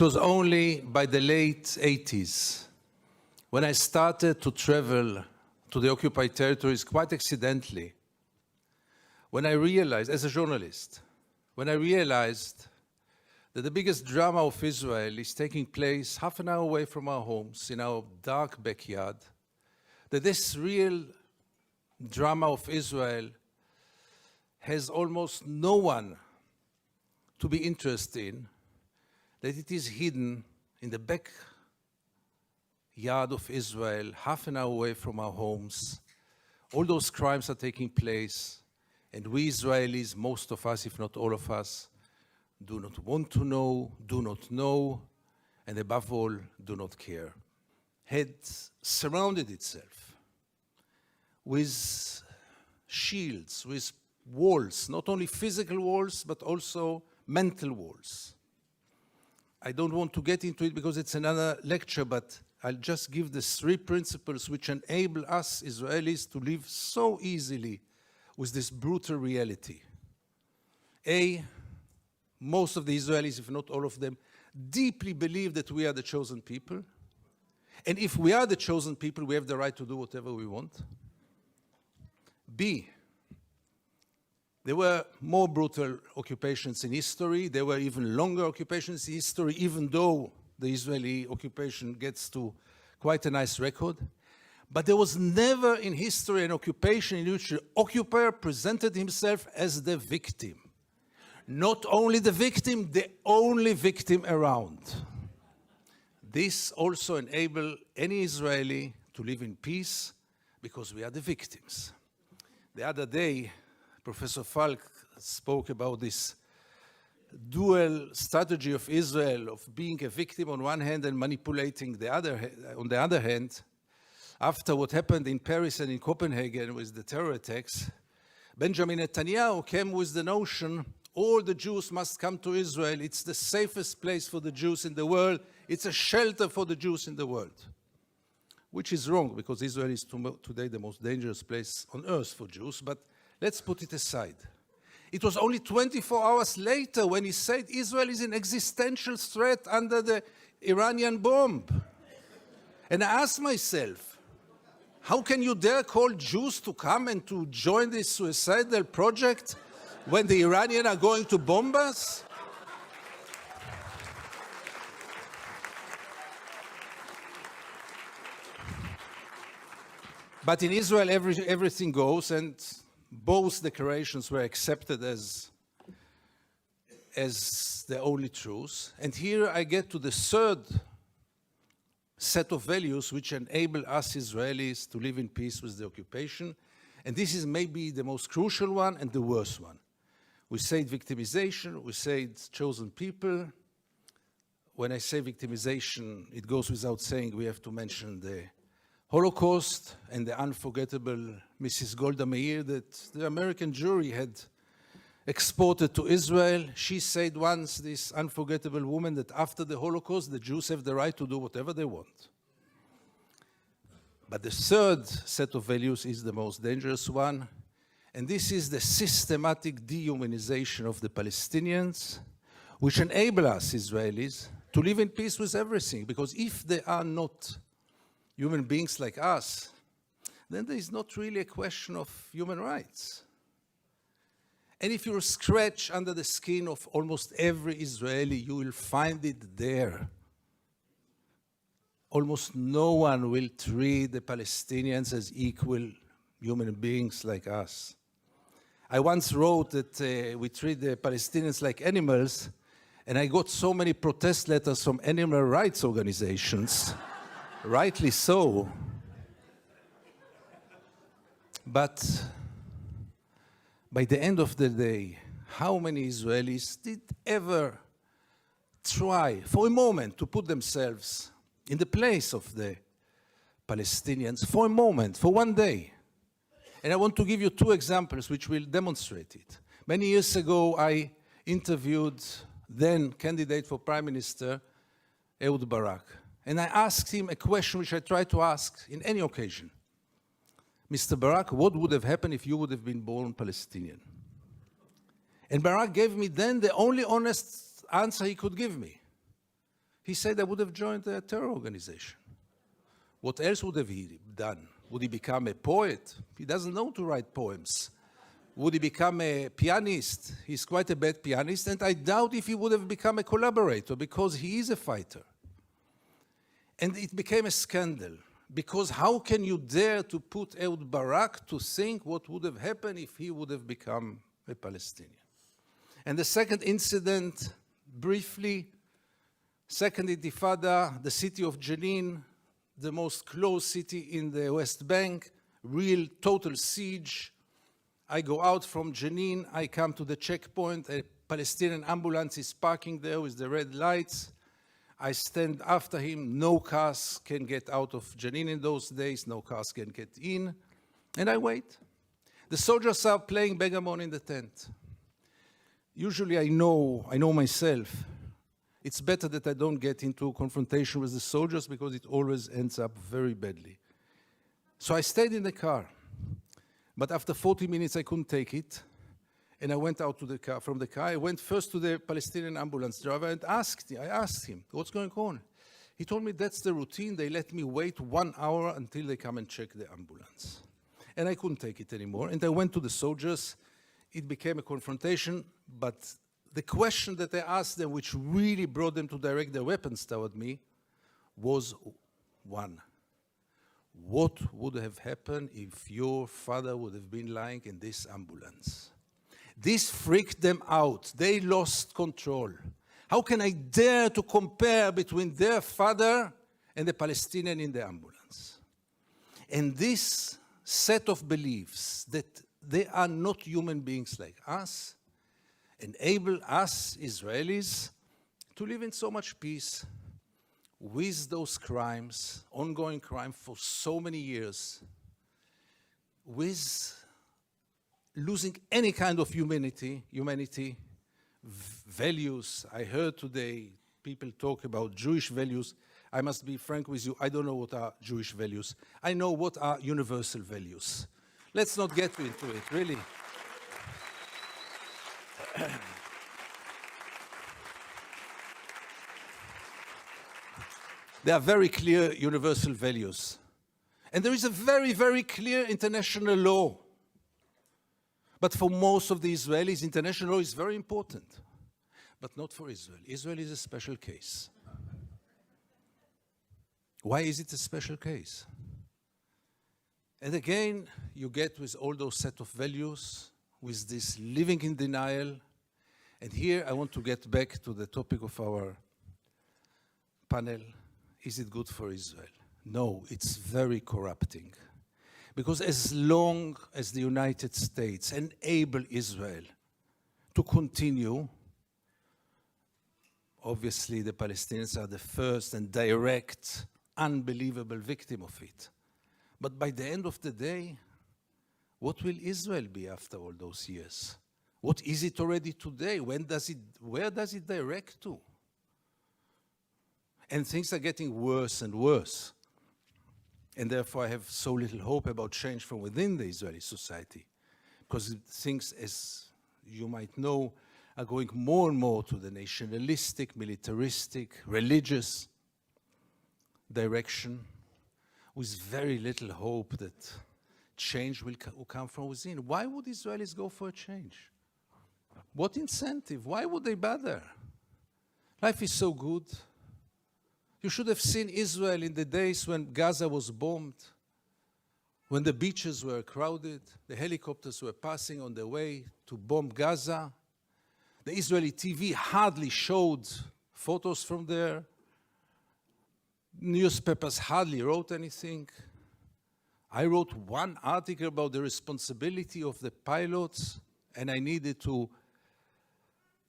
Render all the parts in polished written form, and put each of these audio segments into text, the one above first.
It was only by the late 80s when I started to travel to the occupied territories quite accidentally, when I realized, as a journalist, when I realized that the biggest drama of Israel is taking place half an hour away from our homes, in our dark backyard, that this real drama of Israel has almost no one to be interested in, that it is hidden in the backyard of Israel, half an hour away from our homes. All those crimes are taking place, and we Israelis, most of us, if not all of us, do not want to know, do not know, and above all, do not care. Had surrounded itself with shields, with walls, not only physical walls, but also mental walls. I don't want to get into it because it's another lecture, but I'll just give the 3 principles which enable us Israelis to live so easily with this brutal reality. A, most of the Israelis, if not all of them, deeply believe that we are the chosen people. And if we are the chosen people, we have the right to do whatever we want. B, there were more brutal occupations in history. There were even longer occupations in history, even though the Israeli occupation gets to quite a nice record. But there was never in history an occupation in which the occupier presented himself as the victim. Not only the victim, the only victim around. This also enables any Israeli to live in peace because we are the victims. The other day, Professor Falk spoke about this dual strategy of Israel of being a victim on one hand and manipulating on the other hand. After what happened in Paris and in Copenhagen with the terror attacks, Benjamin Netanyahu came with the notion all the Jews must come to Israel. It's the safest place for the Jews in the world. It's a shelter for the Jews in the world. Which is wrong, because Israel is today the most dangerous place on earth for Jews, but let's put it aside. It was only 24 hours later when he said Israel is an existential threat under the Iranian bomb. And I asked myself, how can you dare call Jews to come and to join this suicidal project when the Iranians are going to bomb us? But in Israel, everything goes, and both declarations were accepted as the only truth. And here I get to the 3rd set of values which enable us Israelis to live in peace with the occupation. And this is maybe the most crucial one and the worst one. We say victimization, we say chosen people. When I say victimization, it goes without saying we have to mention the Holocaust and the unforgettable Mrs. Golda Meir that the American jury had exported to Israel. She said once, this unforgettable woman, that after the Holocaust, the Jews have the right to do whatever they want. But the 3rd set of values is the most dangerous one, and this is the systematic dehumanization of the Palestinians, which enable us Israelis to live in peace with everything, because if they are not human beings like us, then there is not really a question of human rights. And if you scratch under the skin of almost every Israeli, you will find it there. Almost no one will treat the Palestinians as equal human beings like us. I once wrote that we treat the Palestinians like animals, and I got so many protest letters from animal rights organizations. Rightly so. But by the end of the day, how many Israelis did ever try for a moment to put themselves in the place of the Palestinians for a moment, for one day? And I want to give you 2 examples which will demonstrate it. Many years ago, I interviewed then candidate for Prime Minister, Ehud Barak. And I asked him a question which I try to ask in any occasion. Mr. Barak, what would have happened if you would have been born Palestinian? And Barak gave me then the only honest answer he could give me. He said I would have joined a terror organization. What else would have he done? Would he become a poet? He doesn't know to write poems. Would he become a pianist? He's quite a bad pianist, and I doubt if he would have become a collaborator, because he is a fighter. And it became a scandal, because how can you dare to put Ehud Barak to think what would have happened if he would have become a Palestinian? And the second incident, briefly, Second Intifada, the city of Jenin, the most closed city in the West Bank, real total siege. I go out from Jenin, I come to the checkpoint, a Palestinian ambulance is parking there with the red lights. I stand after him, no cars can get out of Jenin in those days, no cars can get in, and I wait. The soldiers are playing backgammon in the tent. Usually I know myself, it's better that I don't get into confrontation with the soldiers because it always ends up very badly. So I stayed in the car, but after 40 minutes I couldn't take it, and I went out to the car. From the car, I went first to the Palestinian ambulance driver and I asked him, what's going on? He told me that's the routine, they let me wait 1 hour until they come and check the ambulance. And I couldn't take it anymore, and I went to the soldiers. It became a confrontation, but the question that I asked them, which really brought them to direct their weapons toward me, was one. What would have happened if your father would have been lying in this ambulance? This freaked them out. They lost control. How can I dare to compare between their father and the Palestinian in the ambulance? And this set of beliefs that they are not human beings like us enable us, Israelis, to live in so much peace with those crimes, ongoing crime for so many years, with losing any kind of humanity, values. I heard today people talk about Jewish values. I must be frank with you, I don't know what are Jewish values. I know what are universal values. Let's not get into it, really. There are very clear universal values. And there is a very, very clear international law. But for most of the Israelis, international law is very important. But not for Israel. Israel is a special case. Why is it a special case? And again, you get with all those set of values, with this living in denial. And here I want to get back to the topic of our panel. Is it good for Israel? No, it's very corrupting. Because as long as the United States enable Israel to continue, obviously the Palestinians are the first and direct, unbelievable victim of it. But by the end of the day, what will Israel be after all those years? What is it already today? Where does it direct to? And things are getting worse and worse. And therefore I have so little hope about change from within the Israeli society. Because things, as you might know, are going more and more to the nationalistic, militaristic, religious direction, with very little hope that change will come from within. Why would Israelis go for a change? What incentive? Why would they bother? Life is so good. You should have seen Israel in the days when Gaza was bombed, when the beaches were crowded, the helicopters were passing on their way to bomb Gaza. The Israeli TV hardly showed photos from there. Newspapers hardly wrote anything. I wrote one article about the responsibility of the pilots, and I needed to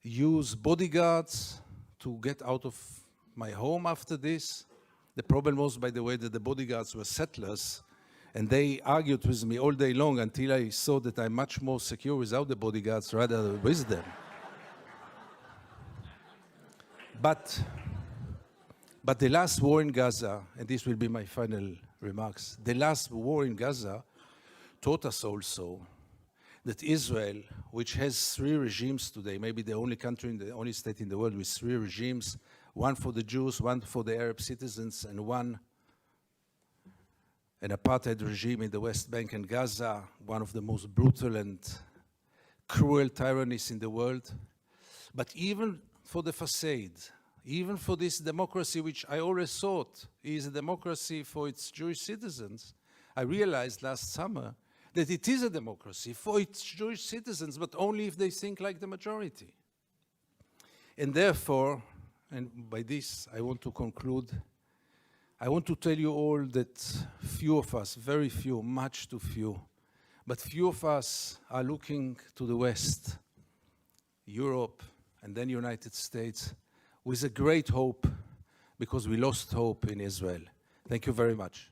use bodyguards to get out of my home after this. The problem was, by the way, that the bodyguards were settlers, and they argued with me all day long until I saw that I'm much more secure without the bodyguards rather than with them. But the last war in Gaza, and this will be my final remarks, the last war in Gaza taught us also that Israel, which has 3 regimes today, maybe the only country, the only state in the world with 3 regimes, one for the Jews, one for the Arab citizens, and one an apartheid regime in the West Bank and Gaza, one of the most brutal and cruel tyrannies in the world. But even for the facade, even for this democracy, which I always thought is a democracy for its Jewish citizens, I realized last summer that it is a democracy for its Jewish citizens, but only if they think like the majority. And therefore, and by this I want to conclude, I want to tell you all that few of us, very few, much too few, but few of us are looking to the West, Europe, and then United States, with a great hope, because we lost hope in Israel. Thank you very much.